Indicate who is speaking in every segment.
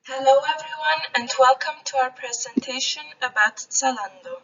Speaker 1: Hello everyone and welcome to our presentation about Zalando.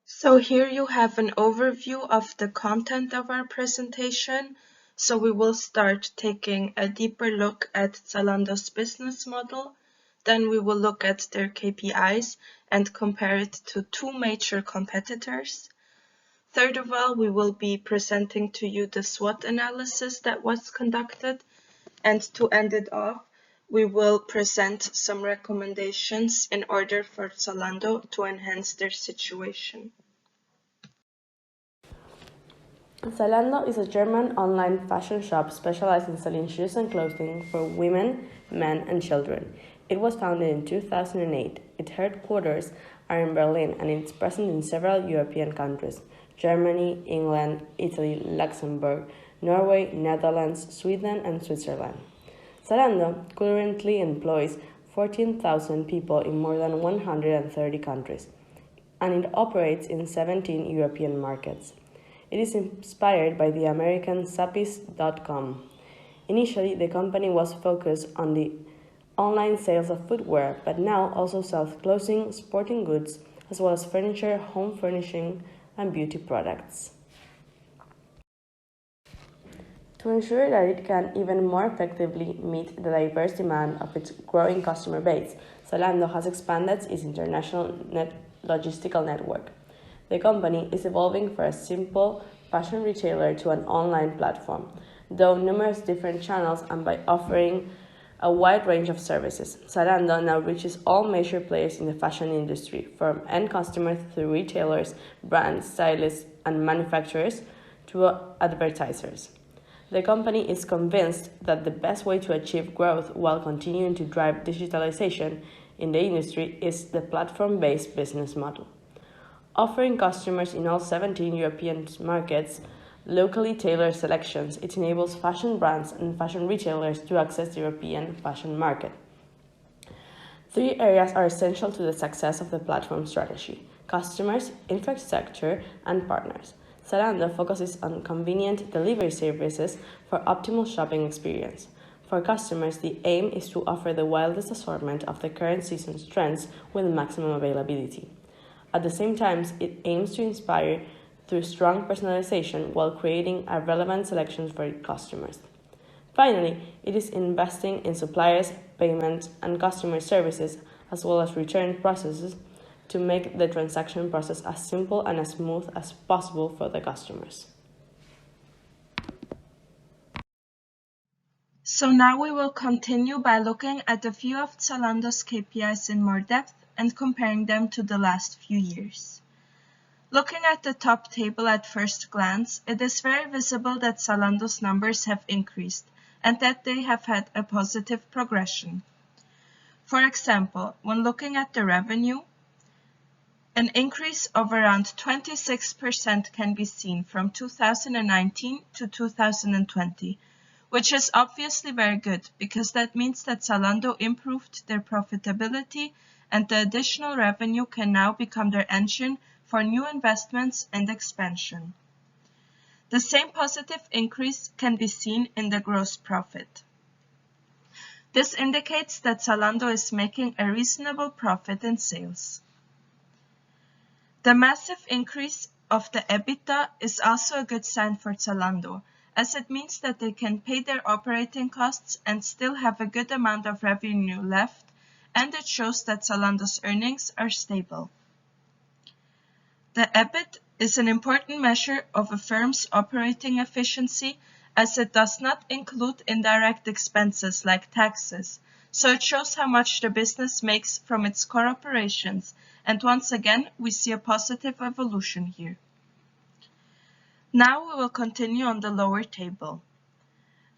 Speaker 1: So here you have an overview of the content of our presentation. So we will start taking a deeper look at Zalando's business model. Then we will look at their KPIs and compare it to two major competitors. Third of all, we will be presenting to you the SWOT analysis that was conducted. And to end it off, we will present some recommendations in order for Zalando to enhance their situation.
Speaker 2: Zalando is a German online fashion shop specialized in selling shoes and clothing for women, men, and children. It was founded in 2008. Its headquarters are in Berlin and it's present in several European countries: Germany, England, Italy, Luxembourg, Norway, Netherlands, Sweden, and Switzerland. Zalando currently employs 14,000 people in more than 130 countries, and it operates in 17 European markets. It is inspired by the American Zappos.com. Initially, the company was focused on the online sales of footwear, but now also sells clothing, sporting goods, as well as furniture, home furnishing, and beauty products. To ensure that it can even more effectively meet the diverse demand of its growing customer base, Zalando has expanded its international logistical network. The company is evolving from a simple fashion retailer to an online platform, though numerous different channels, and by offering a wide range of services. Zalando now reaches all major players in the fashion industry, from end customers through retailers, brands, stylists, and manufacturers to advertisers. The company is convinced that the best way to achieve growth while continuing to drive digitalization in the industry is the platform-based business model. Offering customers in all 17 European markets locally tailored selections, it enables fashion brands and fashion retailers to access the European fashion market. Three areas are essential to the success of the platform strategy: customers, infrastructure, and partners. Zalando focuses on convenient delivery services for optimal shopping experience. For customers, the aim is to offer the wildest assortment of the current season's trends with maximum availability. At the same time, it aims to inspire through strong personalization while creating a relevant selection for customers. Finally, it is investing in suppliers, payments, and customer services, as well as return processes, to make the transaction process as simple and as smooth as possible for the customers.
Speaker 1: So now we will continue by looking at a few of Zalando's KPIs in more depth and comparing them to the last few years. Looking at the top table at first glance, it is very visible that Zalando's numbers have increased and that they have had a positive progression. For example, when looking at the revenue, an increase of around 26% can be seen from 2019 to 2020, which is obviously very good because that means that Zalando improved their profitability and the additional revenue can now become their engine for new investments and expansion. The same positive increase can be seen in the gross profit. This indicates that Zalando is making a reasonable profit in sales. The massive increase of the EBITDA is also a good sign for Zalando, as it means that they can pay their operating costs and still have a good amount of revenue left, and it shows that Zalando's earnings are stable. The EBIT is an important measure of a firm's operating efficiency, as it does not include indirect expenses like taxes, so it shows how much the business makes from its core operations, and once again we see a positive evolution here. Now we will continue on the lower table.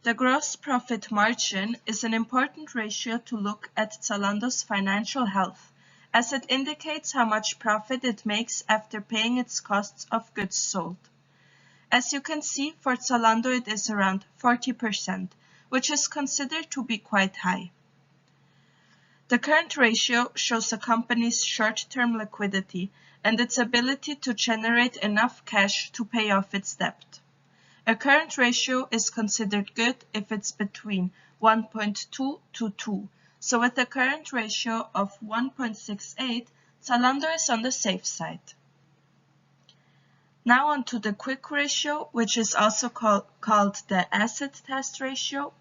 Speaker 1: The gross profit margin is an important ratio to look at Zalando's financial health, as it indicates how much profit it makes after paying its costs of goods sold. As you can see, for Zalando it is around 40%, which is considered to be quite high. The current ratio shows a company's short-term liquidity and its ability to generate enough cash to pay off its debt. A current ratio is considered good if it's between 1.2 to 2. So with the current ratio of 1.68, Zalando is on the safe side. Now on to the quick ratio, which is also called the acid test ratio.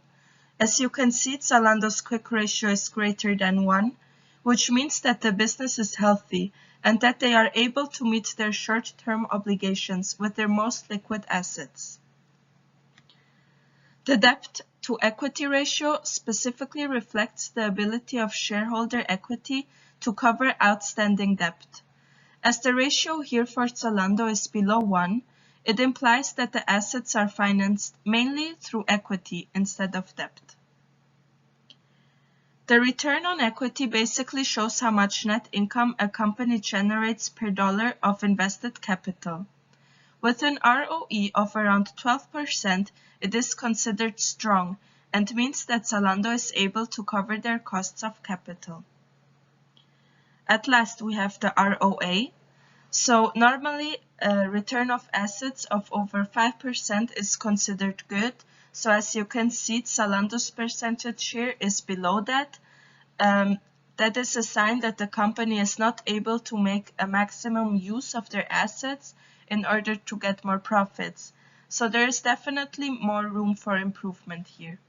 Speaker 1: As you can see, Zalando's quick ratio is greater than 1, which means that the business is healthy and that they are able to meet their short-term obligations with their most liquid assets. The debt-to-equity ratio specifically reflects the ability of shareholder equity to cover outstanding debt. As the ratio here for Zalando is below 1, it implies that the assets are financed mainly through equity instead of debt. The return on equity basically shows how much net income a company generates per dollar of invested capital. With an ROE of around 12%, it is considered strong and means that Zalando is able to cover their costs of capital. At last, we have the ROA. So normally, a return of assets of over 5% is considered good. So as you can see, Zalando's percentage here is below that. That is a sign that the company is not able to make a maximum use of their assets in order to get more profits. So there is definitely more room for improvement here.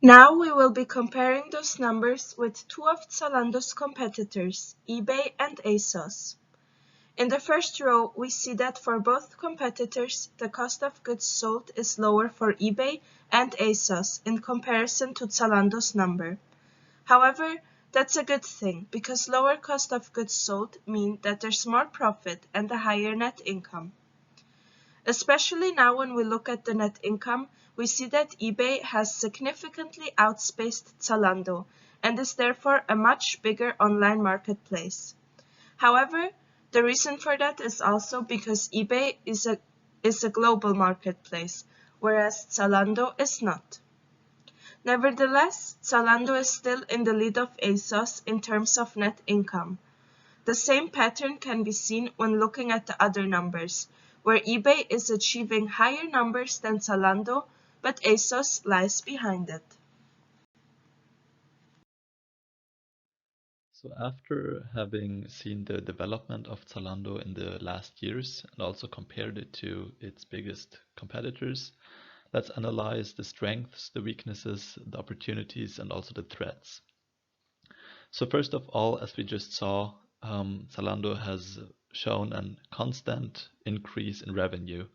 Speaker 1: Now we will be comparing those numbers with two of Zalando's competitors, eBay and ASOS. In the first row, we see that for both competitors, the cost of goods sold is lower for eBay and ASOS in comparison to Zalando's number. However, that's a good thing because lower cost of goods sold mean that there's more profit and a higher net income. Especially now when we look at the net income, we see that eBay has significantly outspaced Zalando and is therefore a much bigger online marketplace. However, the reason for that is also because eBay is a global marketplace, whereas Zalando is not. Nevertheless, Zalando is still in the lead of ASOS in terms of net income. The same pattern can be seen when looking at the other numbers, where eBay is achieving higher numbers than Zalando, but ASOS lies behind it.
Speaker 3: So after having seen the development of Zalando in the last years and also compared it to its biggest competitors, let's analyze the strengths, the weaknesses, the opportunities, and also the threats. So first of all, as we just saw, Zalando has shown a constant increase in revenue,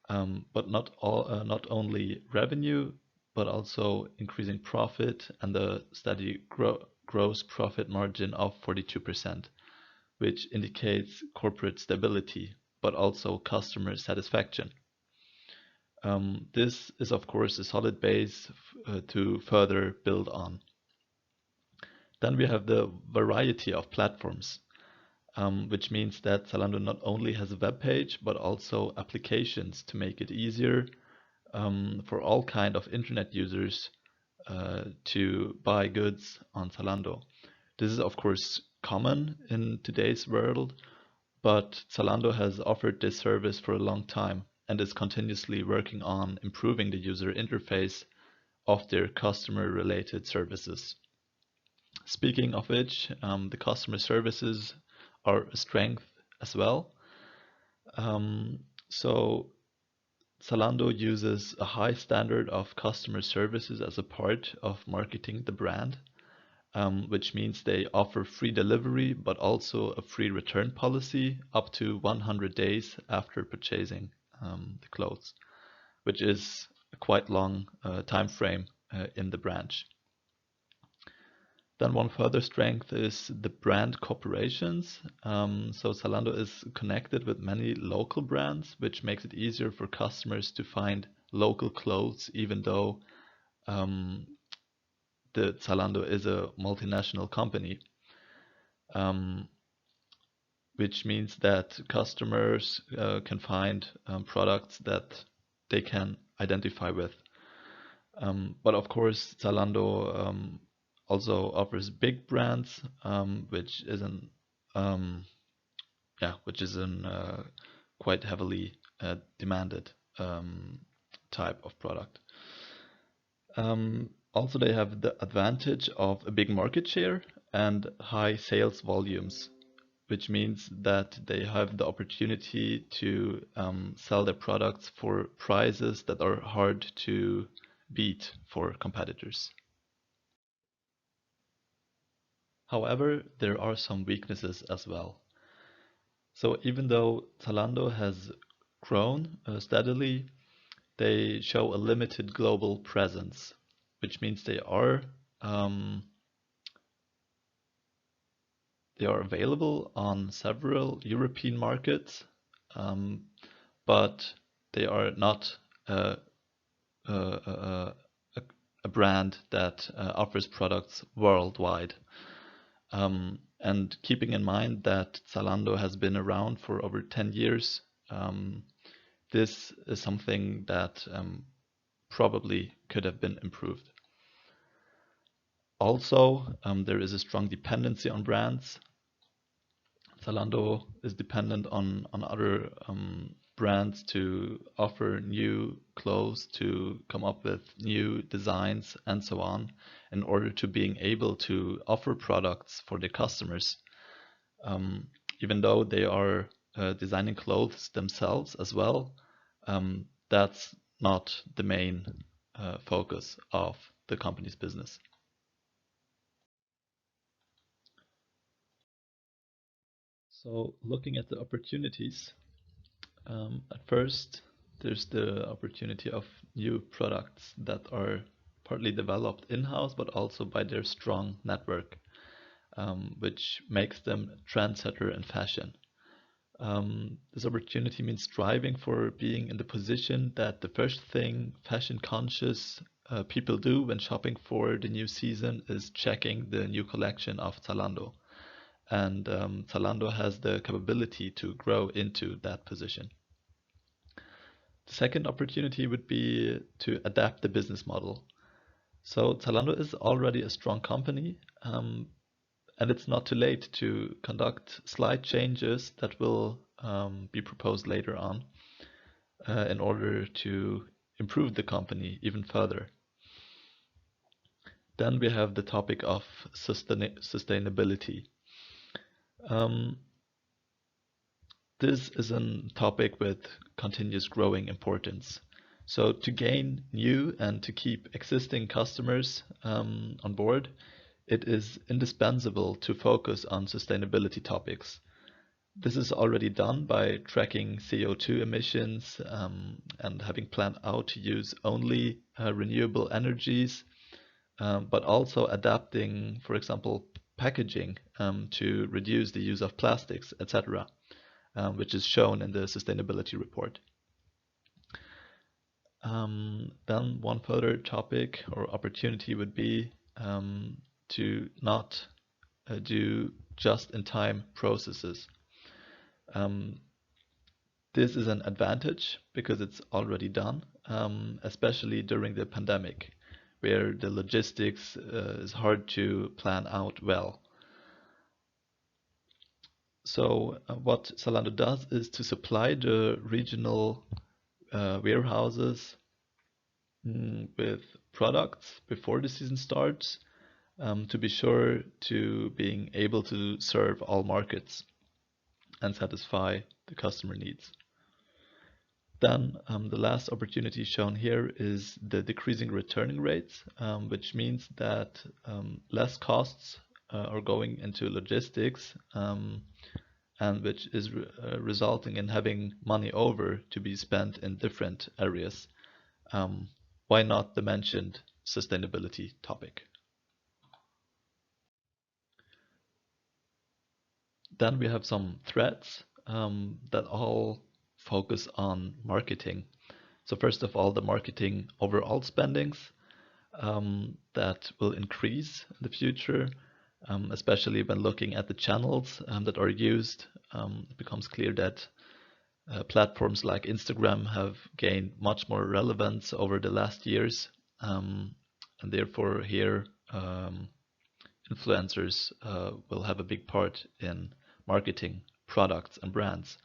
Speaker 3: but not only revenue, but also increasing profit and the steady gross profit margin of 42%, which indicates corporate stability, but also customer satisfaction. This is, of course, a solid base to further build on. Then we have the variety of platforms, which means that Zalando not only has a web page, but also applications to make it easier for all kind of internet users to buy goods on Zalando. This is of course common in today's world, but Zalando has offered this service for a long time and is continuously working on improving the user interface of their customer-related services. Speaking of which, the customer services are a strength as well. So Zalando uses a high standard of customer services as a part of marketing the brand, which means they offer free delivery, but also a free return policy up to 100 days after purchasing the clothes, which is a quite long time frame in the branch. Then one further strength is the brand cooperations. So Zalando is connected with many local brands, which makes it easier for customers to find local clothes, even though the Zalando is a multinational company, which means that customers can find products that they can identify with. But of course, Zalando also offers big brands, which is quite heavily demanded type of product. Also, they have the advantage of a big market share and high sales volumes, which means that they have the opportunity to sell their products for prices that are hard to beat for competitors. However, there are some weaknesses as well. So even though Zalando has grown steadily, they show a limited global presence, which means they are available on several European markets, um, but they are not a, a, a, a brand that offers products worldwide. And keeping in mind that Zalando has been around for over 10 years, this is something that probably could have been improved. Also, there is a strong dependency on brands. Zalando is dependent on other brands to offer new clothes, to come up with new designs, and so on, in order to being able to offer products for their customers. Even though they are designing clothes themselves as well, that's not the main focus of the company's business. So looking at the opportunities, at first, there's the opportunity of new products that are partly developed in-house, but also by their strong network, which makes them trendsetter in fashion. This opportunity means striving for being in the position that the first thing fashion-conscious people do when shopping for the new season is checking the new collection of Zalando. And Zalando has the capability to grow into that position. The second opportunity would be to adapt the business model. So Zalando is already a strong company, and it's not too late to conduct slight changes that will be proposed later on in order to improve the company even further. Then we have the topic of sustainability. Um, This is a topic with continuous growing importance. So to gain new and to keep existing customers on board, it is indispensable to focus on sustainability topics. This is already done by tracking CO2 emissions and having planned out to use only renewable energies, but also adapting, for example, packaging to reduce the use of plastics, etc., which is shown in the sustainability report. Then one further topic or opportunity would be to not do just-in-time processes. This is an advantage because it's already done, especially during the pandemic, where the logistics is hard to plan out well. So what Zalando does is to supply the regional warehouses with products before the season starts to be sure to being able to serve all markets and satisfy the customer needs. Then the last opportunity shown here is the decreasing returning rates, which means that less costs are going into logistics and which is resulting in having money over to be spent in different areas. Why not the mentioned sustainability topic? Then we have some threads that all focus on marketing. So first of all, the marketing overall spendings that will increase in the future, especially when looking at the channels that are used. It becomes clear that platforms like Instagram have gained much more relevance over the last years, and therefore here influencers will have a big part in marketing products and brands,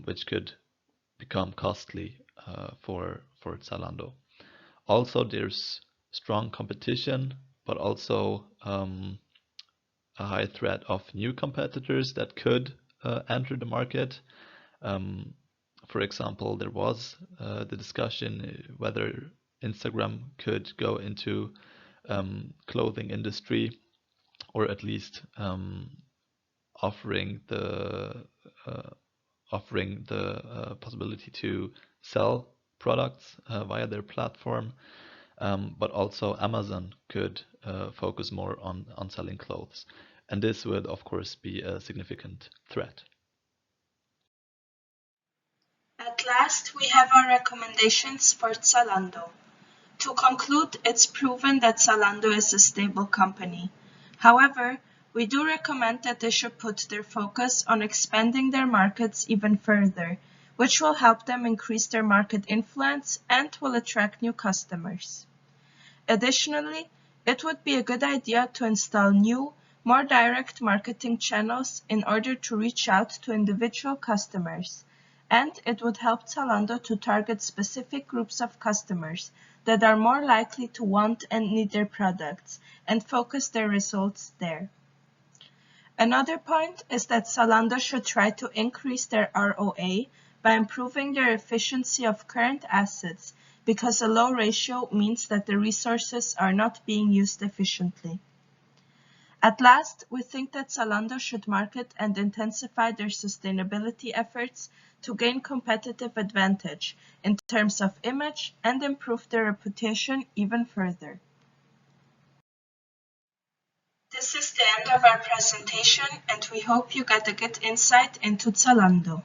Speaker 3: which could become costly for for Zalando. Also, there's strong competition, but also a high threat of new competitors that could enter the market. For example, there was the discussion whether Instagram could go into clothing industry, or at least offering the possibility to sell products via their platform. But also Amazon could focus more on selling clothes. And this would, of course, be a significant threat.
Speaker 1: At last, we have our recommendations for Zalando. To conclude, it's proven that Zalando is a stable company. However, we do recommend that they should put their focus on expanding their markets even further, which will help them increase their market influence and will attract new customers. Additionally, it would be a good idea to install new, more direct marketing channels in order to reach out to individual customers, and it would help Zalando to target specific groups of customers that are more likely to want and need their products and focus their results there. Another point is that Zalando should try to increase their ROA by improving their efficiency of current assets, because a low ratio means that the resources are not being used efficiently. At last, we think that Zalando should market and intensify their sustainability efforts to gain competitive advantage in terms of image and improve their reputation even further. This is the end of our presentation, and we hope you got a good insight into Zalando.